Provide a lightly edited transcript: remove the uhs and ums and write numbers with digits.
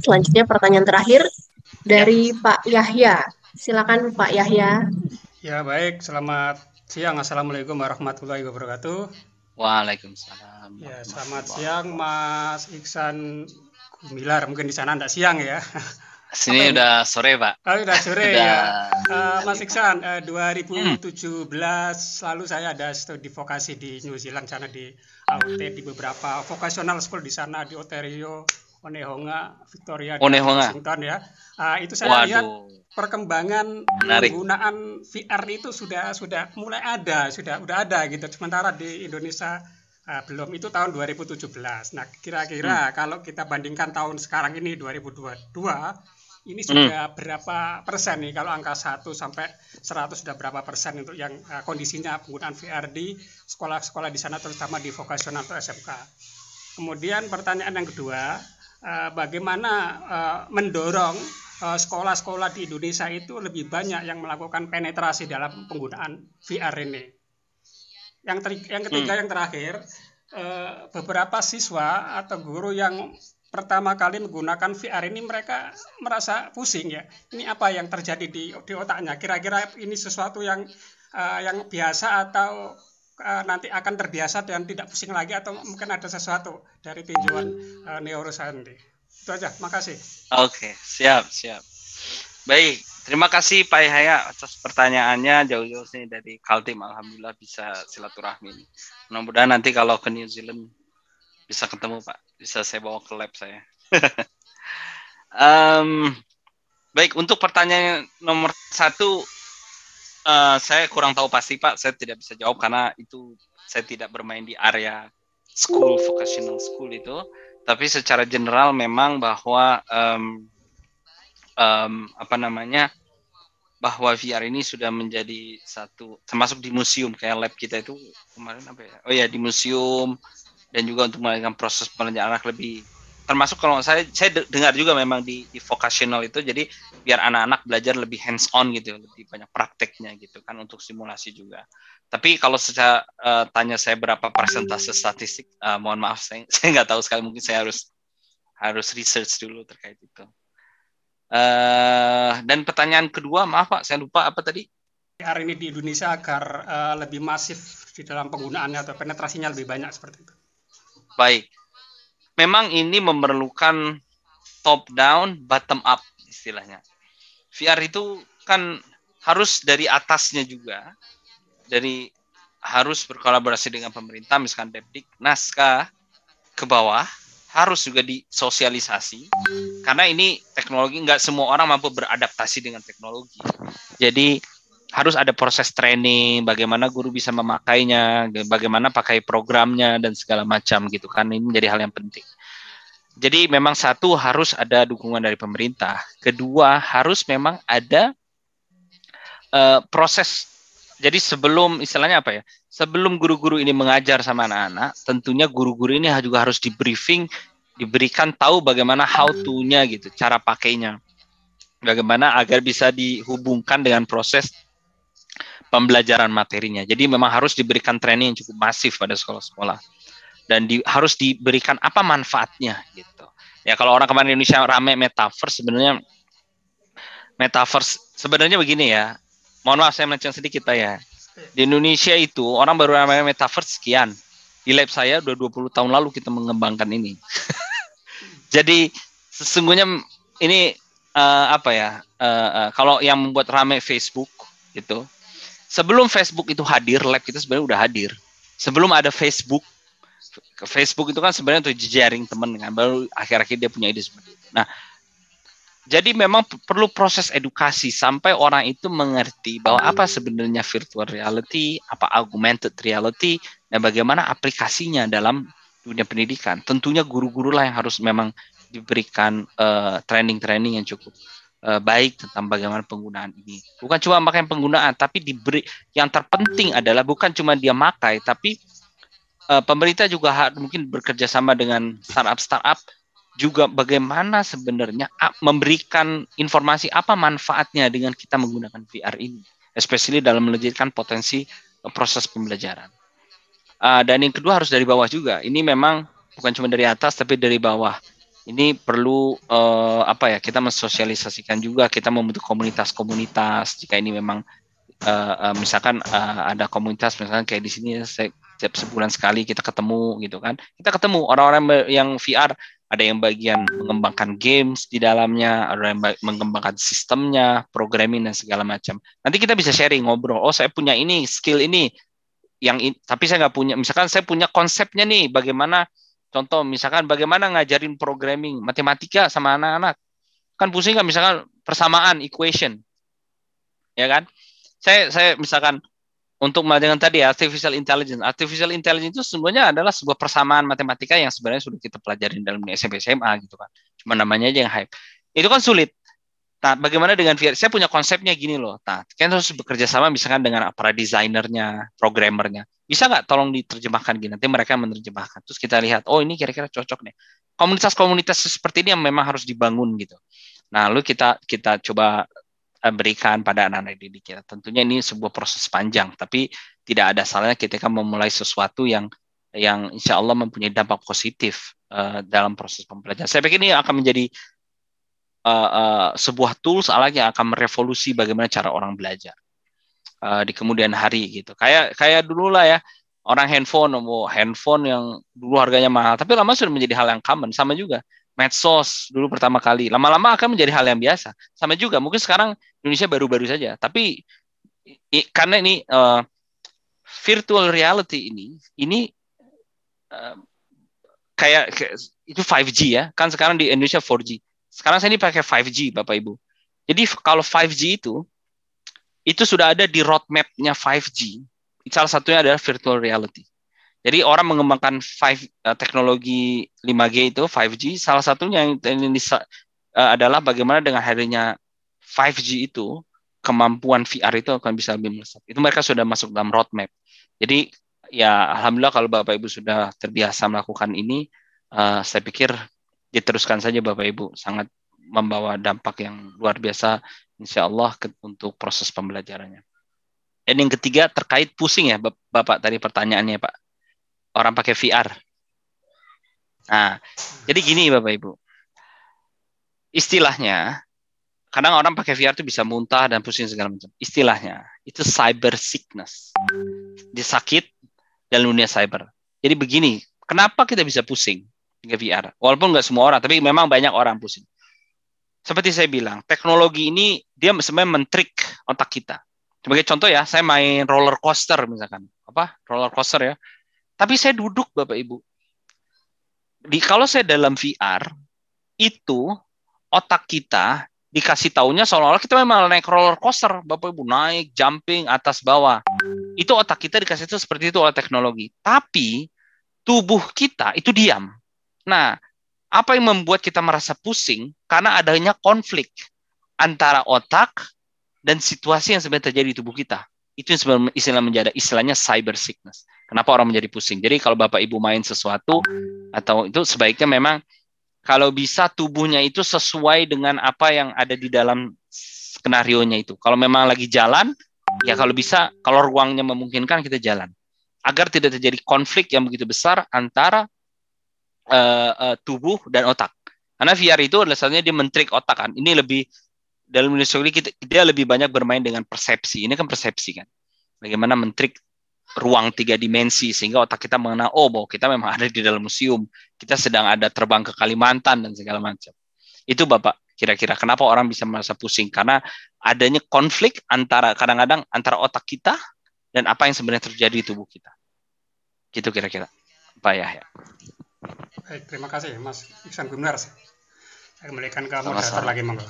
Selanjutnya pertanyaan terakhir dari Pak Yahya. Silakan Pak Yahya. Ya baik, selamat siang. Assalamualaikum warahmatullahi wabarakatuh. Waalaikumsalam. Ya, selamat siang Mas Iksan Gumilar. Mungkin di sana enggak siang ya. Sini udah sore, Pak. Oh, udah sore ya. Mas Iksan, 2017 lalu saya ada studi vokasi di New Zealand sana di AUT, di beberapa vocational school di sana di Ontario, Onehonga, Victoria, dan Washington ya. Itu saya lihat perkembangan penggunaan VR itu sudah mulai ada, udah ada gitu. Sementara di Indonesia belum, itu tahun 2017. Nah, kira-kira kalau kita bandingkan tahun sekarang ini 2022, ini sudah berapa persen nih kalau angka 1 sampai 100 sudah berapa persen untuk yang kondisinya penggunaan VR di sekolah-sekolah di sana, terutama di vokasional atau SMK. Kemudian pertanyaan yang kedua, bagaimana mendorong sekolah-sekolah di Indonesia itu lebih banyak yang melakukan penetrasi dalam penggunaan VR ini. Yang ketiga, yang terakhir, beberapa siswa atau guru yang pertama kali menggunakan VR ini mereka merasa pusing ya. Ini apa yang terjadi di otaknya? Kira-kira ini sesuatu yang biasa atau nanti akan terbiasa dan tidak pusing lagi, atau mungkin ada sesuatu dari tinjauan neuroscience. Itu aja, makasih. Oke, siap. Baik, terima kasih Pak Yahya atas pertanyaannya, jauh-jauh sini dari Kaltim. Alhamdulillah bisa silaturahmi. Mudah-mudahan nanti kalau ke New Zealand bisa ketemu Pak, bisa saya bawa ke lab saya. Baik, untuk pertanyaan nomor 1, saya kurang tahu pasti Pak, saya tidak bisa jawab karena itu saya tidak bermain di area school, vocational school itu. Tapi secara general memang bahwa bahwa VR ini sudah menjadi satu, termasuk di museum kayak lab kita itu kemarin apa ya? Oh ya, di museum, dan juga untuk melakukan proses pembelajaran anak lebih, termasuk kalau saya dengar juga memang di vocational itu, jadi biar anak-anak belajar lebih hands on gitu, lebih banyak prakteknya gitu kan, untuk simulasi juga. Tapi kalau secara tanya saya berapa persentase statistik, mohon maaf saya nggak tahu sekali, mungkin saya harus research dulu terkait itu. Dan pertanyaan kedua, maaf Pak, saya lupa apa tadi? VR ini di Indonesia agar lebih masif di dalam penggunaannya atau penetrasinya lebih banyak seperti itu. Baik, memang ini memerlukan top down, bottom up istilahnya. VR itu kan harus dari atasnya juga, harus berkolaborasi dengan pemerintah, misalkan Depdiknas ke bawah, harus juga disosialisasi, karena ini teknologi, nggak semua orang mampu beradaptasi dengan teknologi. Jadi harus ada proses training, bagaimana guru bisa memakainya, bagaimana pakai programnya, dan segala macam gitu kan. Ini menjadi hal yang penting. Jadi memang satu, harus ada dukungan dari pemerintah. Kedua, harus memang ada proses. Jadi sebelum, istilahnya apa ya, sebelum guru-guru ini mengajar sama anak-anak, tentunya guru-guru ini juga harus di-briefing, diberikan tahu bagaimana how to-nya gitu, cara pakainya. Bagaimana agar bisa dihubungkan dengan proses pembelajaran materinya. Jadi memang harus diberikan training yang cukup masif pada sekolah-sekolah, dan harus diberikan apa manfaatnya gitu. Ya, kalau orang kemarin Indonesia rame metaverse, sebenarnya begini ya. Mohon maaf saya melenceng sedikit ya. Di Indonesia itu orang baru namanya metaverse sekian. Di lab saya udah 20 tahun lalu kita mengembangkan ini. Jadi sesungguhnya ini kalau yang membuat rame Facebook gitu. Sebelum Facebook itu hadir, lab kita sebenarnya udah hadir. Sebelum ada Facebook itu kan sebenarnya untuk jejaring teman kan, baru akhir-akhir dia punya ide seperti itu. Nah, jadi memang perlu proses edukasi sampai orang itu mengerti bahwa apa sebenarnya virtual reality, apa augmented reality, dan bagaimana aplikasinya dalam dunia pendidikan. Tentunya guru-guru lah yang harus memang diberikan training-training yang cukup baik tentang bagaimana penggunaan ini. Bukan cuma makai penggunaan, tapi yang terpenting adalah bukan cuma dia makai, tapi pemerintah juga mungkin bekerja sama dengan startup juga bagaimana sebenarnya memberikan informasi apa manfaatnya dengan kita menggunakan VR ini, especially dalam melejitkan potensi proses pembelajaran. Dan yang kedua harus dari bawah juga. Ini memang bukan cuma dari atas, tapi dari bawah. ini perlu apa ya, kita mensosialisasikan juga, kita membentuk komunitas-komunitas jika ini memang misalkan ada komunitas, misalkan kayak di sini setiap sebulan sekali kita ketemu gitu kan, kita ketemu orang-orang yang VR, ada yang bagian mengembangkan games di dalamnya, ada yang mengembangkan sistemnya, programming dan segala macam. Nanti kita bisa sharing, ngobrol, oh saya punya ini, skill ini, tapi saya nggak punya, misalkan saya punya konsepnya nih, bagaimana, contoh misalkan bagaimana ngajarin programming, matematika sama anak-anak, kan pusing kan, misalkan persamaan, equation, ya kan? Saya misalkan untuk dengan tadi artificial intelligence. Artificial intelligence itu sebenarnya adalah sebuah persamaan matematika yang sebenarnya sudah kita pelajarin dalam SMP SMA gitu kan. Cuma namanya aja yang hype. Itu kan sulit. Nah, bagaimana dengan VR? Saya punya konsepnya gini loh. Nah, kan harus bekerja sama misalkan dengan para desainernya, programmernya. Bisa nggak tolong diterjemahkan gini? Nanti mereka menerjemahkan. Terus kita lihat, oh ini kira-kira cocok nih. Komunitas-komunitas seperti ini yang memang harus dibangun gitu. Nah, lalu kita coba berikan pada anak-anak didik kita. Tentunya ini sebuah proses panjang, tapi tidak ada salahnya ketika memulai sesuatu yang insya Allah mempunyai dampak positif dalam proses pembelajaran. Saya pikir ini akan menjadi sebuah tools yang akan merevolusi bagaimana cara orang belajar di kemudian hari gitu. Kayak dulu lah ya, orang handphone yang dulu harganya mahal, tapi lama sudah menjadi hal yang common. Sama juga medsos dulu pertama kali, lama-lama akan menjadi hal yang biasa. Sama juga, mungkin sekarang Indonesia baru-baru saja, tapi karena ini virtual reality ini kayak itu 5G ya, kan sekarang di Indonesia 4G. Sekarang saya ini pakai 5G, Bapak Ibu. Jadi kalau 5G itu sudah ada di roadmap-nya 5G. Salah satunya adalah virtual reality. Jadi orang mengembangkan teknologi 5G itu 5G, salah satunya yang adalah bagaimana dengan hadirnya 5G itu, kemampuan VR itu akan bisa lebih melesat. Itu mereka sudah masuk dalam roadmap. Jadi ya alhamdulillah kalau Bapak Ibu sudah terbiasa melakukan ini, saya pikir diteruskan saja Bapak Ibu, sangat membawa dampak yang luar biasa insya Allah untuk proses pembelajarannya. Dan yang ketiga terkait pusing ya Bapak tadi pertanyaannya Pak. Orang pakai VR. Nah, jadi gini Bapak Ibu. Istilahnya, kadang orang pakai VR itu bisa muntah dan pusing segala macam. Istilahnya, itu cyber sickness. Dia sakit dalam dunia cyber. Jadi begini, kenapa kita bisa pusing dengan VR? Walaupun nggak semua orang, tapi memang banyak orang pusing. Seperti saya bilang, teknologi ini dia sebenarnya men-trick otak kita. Sebagai contoh ya, saya main roller coaster misalkan. Roller coaster ya. Tapi saya duduk, Bapak Ibu. Kalau saya dalam VR, itu otak kita dikasih taunya seolah-olah kita memang naik roller coaster, Bapak Ibu. Naik, jumping, atas, bawah. Itu otak kita dikasih itu seperti itu oleh teknologi. Tapi tubuh kita itu diam. Nah, apa yang membuat kita merasa pusing? Karena adanya konflik antara otak dan situasi yang sebenarnya terjadi di tubuh kita. Itu yang istilahnya cyber sickness. Kenapa orang menjadi pusing? Jadi kalau Bapak Ibu main sesuatu atau itu sebaiknya memang kalau bisa tubuhnya itu sesuai dengan apa yang ada di dalam skenario-nya itu. Kalau memang lagi jalan, ya kalau bisa, kalau ruangnya memungkinkan kita jalan. Agar tidak terjadi konflik yang begitu besar antara tubuh dan otak. Karena VR itu adalah satunya dia men-trick otak kan. Ini lebih dalam Indonesia dia lebih banyak bermain dengan persepsi. Ini kan persepsi kan. Bagaimana men-trick ruang 3 dimensi sehingga otak kita mengenal bahwa kita memang ada di dalam museum, kita sedang ada terbang ke Kalimantan dan segala macam. Itu Bapak kira-kira kenapa orang bisa merasa pusing, karena adanya konflik kadang-kadang antara otak kita dan apa yang sebenarnya terjadi di tubuh kita. Gitu kira-kira Pak Yahya. Baik, terima kasih Mas Iksan Gunar. Saya kembalikan ke moderator lagi, monggo.